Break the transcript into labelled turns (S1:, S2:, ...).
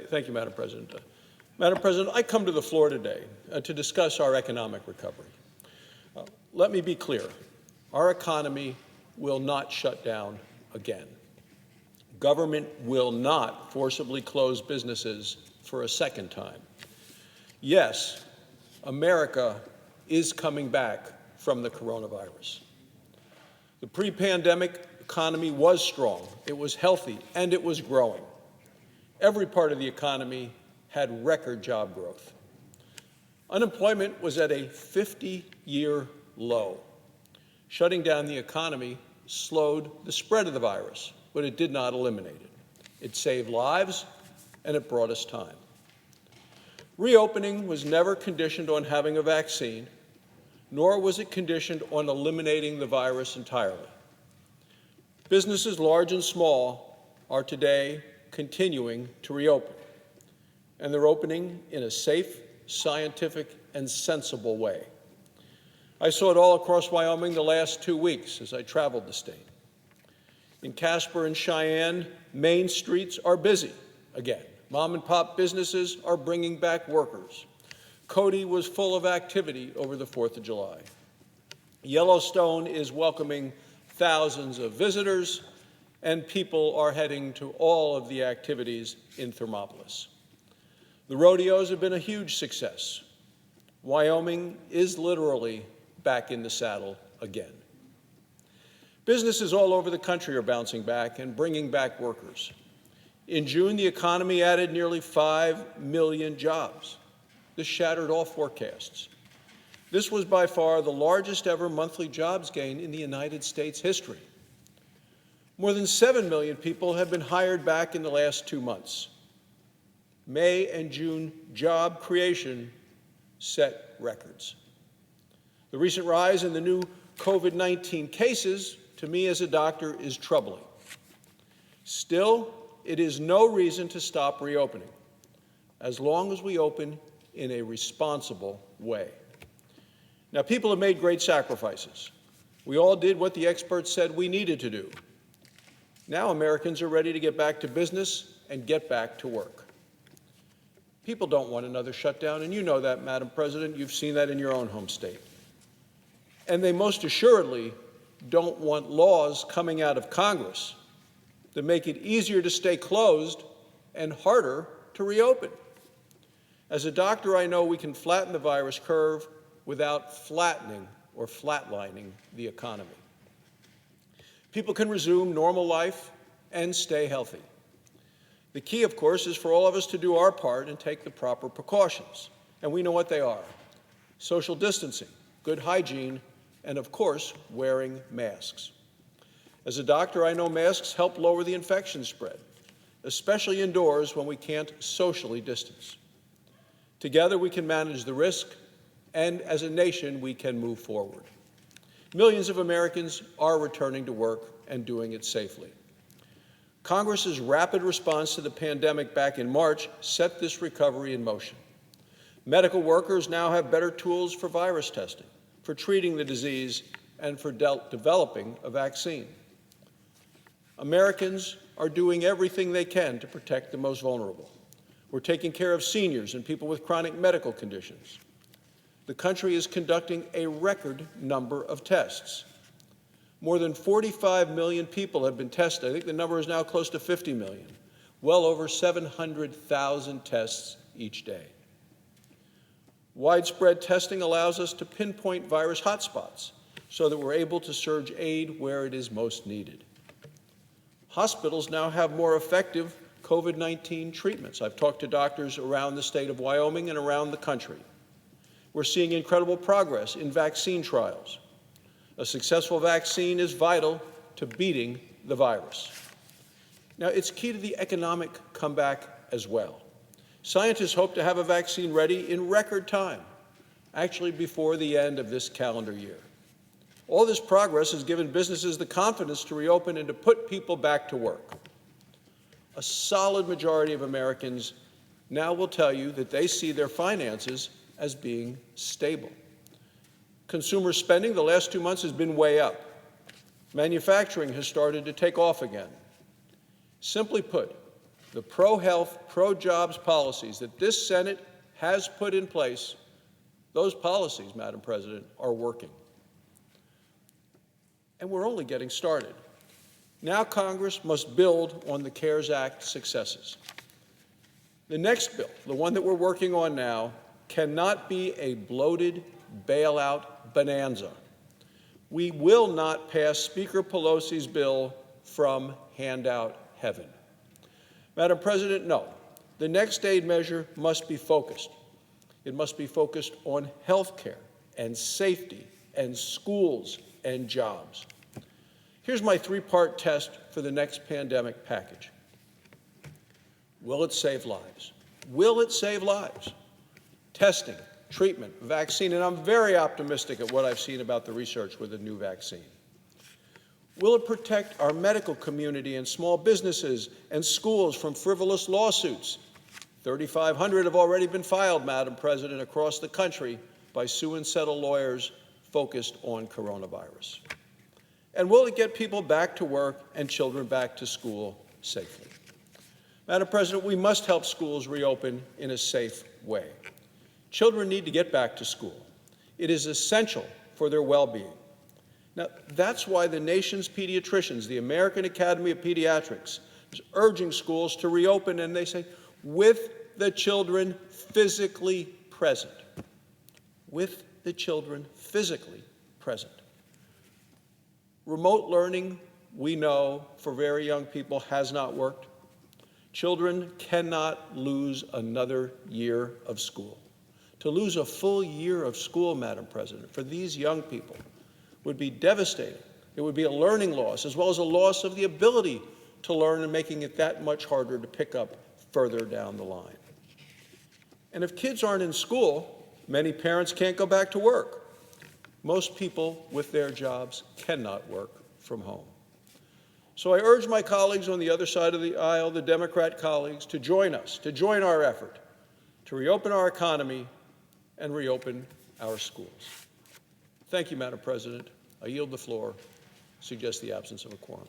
S1: Thank you, Madam President. Madam President, I come to the floor today to discuss our economic recovery. Let me be clear. Our economy will not shut down again. Government will not forcibly close businesses for a second time. Yes, America is coming back from the coronavirus. The pre-pandemic economy was strong, it was healthy, and it was growing. Every part of the economy had record job growth. Unemployment was at a 50-year low. Shutting down the economy slowed the spread of the virus, but it did not eliminate it. It saved lives, and it brought us time. Reopening was never conditioned on having a vaccine, nor was it conditioned on eliminating the virus entirely. Businesses large and small are today continuing to reopen, and they're opening in a safe, scientific, and sensible way. I saw it all across Wyoming the last 2 weeks as I traveled the state. In Casper and Cheyenne, main streets are busy again. Mom and pop businesses are bringing back workers. Cody was full of activity over the 4th of July. Yellowstone is welcoming thousands of visitors, and people are heading to all of the activities in Thermopolis. The rodeos have been a huge success. Wyoming is literally back in the saddle again. Businesses all over the country are bouncing back and bringing back workers. In June, the economy added nearly 5 million jobs. This shattered all forecasts. This was by far the largest ever monthly jobs gain in the United States history. More than 7 million people have been hired back in the last 2 months. May and June job creation set records. The recent rise in the new COVID-19 cases, to me as a doctor, is troubling. Still, it is no reason to stop reopening, as long as we open in a responsible way. Now, people have made great sacrifices. We all did what the experts said we needed to do. Now Americans are ready to get back to business and get back to work. People don't want another shutdown, and you know that, Madam President. You've seen that in your own home state. And they most assuredly don't want laws coming out of Congress that make it easier to stay closed and harder to reopen. As a doctor, I know we can flatten the virus curve without flattening or flatlining the economy. People can resume normal life and stay healthy. The key, of course, is for all of us to do our part and take the proper precautions. And we know what they are: social distancing, good hygiene, and of course, wearing masks. As a doctor, I know masks help lower the infection spread, especially indoors when we can't socially distance. Together, we can manage the risk, and as a nation, we can move forward. Millions of Americans are returning to work and doing it safely. Congress's rapid response to the pandemic back in March set this recovery in motion. Medical workers now have better tools for virus testing, for treating the disease, and for developing a vaccine. Americans are doing everything they can to protect the most vulnerable. We're taking care of seniors and people with chronic medical conditions. The country is conducting a record number of tests. More than 45 million people have been tested. I think the number is now close to 50 million. Well over 700,000 tests each day. Widespread testing allows us to pinpoint virus hotspots so that we're able to surge aid where it is most needed. Hospitals now have more effective COVID-19 treatments. I've talked to doctors around the state of Wyoming and around the country. We're seeing incredible progress in vaccine trials. A successful vaccine is vital to beating the virus. Now, it's key to the economic comeback as well. Scientists hope to have a vaccine ready in record time, actually before the end of this calendar year. All this progress has given businesses the confidence to reopen and to put people back to work. A solid majority of Americans now will tell you that they see their finances as being stable. Consumer spending the last 2 months has been way up. Manufacturing has started to take off again. Simply put, the pro-health, pro-jobs policies that this Senate has put in place, those policies, Madam President, are working. And we're only getting started. Now Congress must build on the CARES Act successes. The next bill, the one that we're working on now, cannot be a bloated bailout bonanza. We will not pass Speaker Pelosi's bill from handout heaven. Madam President, no. The next aid measure must be focused. It must be focused on health care and safety and schools and jobs. Here's my three-part test for the next pandemic package. Will it save lives? Will it save lives? Testing, treatment, vaccine, and I'm very optimistic at what I've seen about the research with the new vaccine. Will it protect our medical community and small businesses and schools from frivolous lawsuits? 3,500 have already been filed, Madam President, across the country by sue and settle lawyers focused on coronavirus. And will it get people back to work and children back to school safely? Madam President, we must help schools reopen in a safe way. Children need to get back to school. It is essential for their well-being. Now, that's why the nation's pediatricians, the American Academy of Pediatrics, is urging schools to reopen, and they say, with the children physically present. With the children physically present. Remote learning, we know, for very young people has not worked. Children cannot lose another year of school. To lose a full year of school, Madam President, for these young people would be devastating. It would be a learning loss, as well as a loss of the ability to learn and making it that much harder to pick up further down the line. And if kids aren't in school, many parents can't go back to work. Most people with their jobs cannot work from home. So I urge my colleagues on the other side of the aisle, the Democrat colleagues, to join us, to join our effort to reopen our economy and reopen our schools. Thank you, Madam President. I yield the floor. Suggest the absence of a quorum.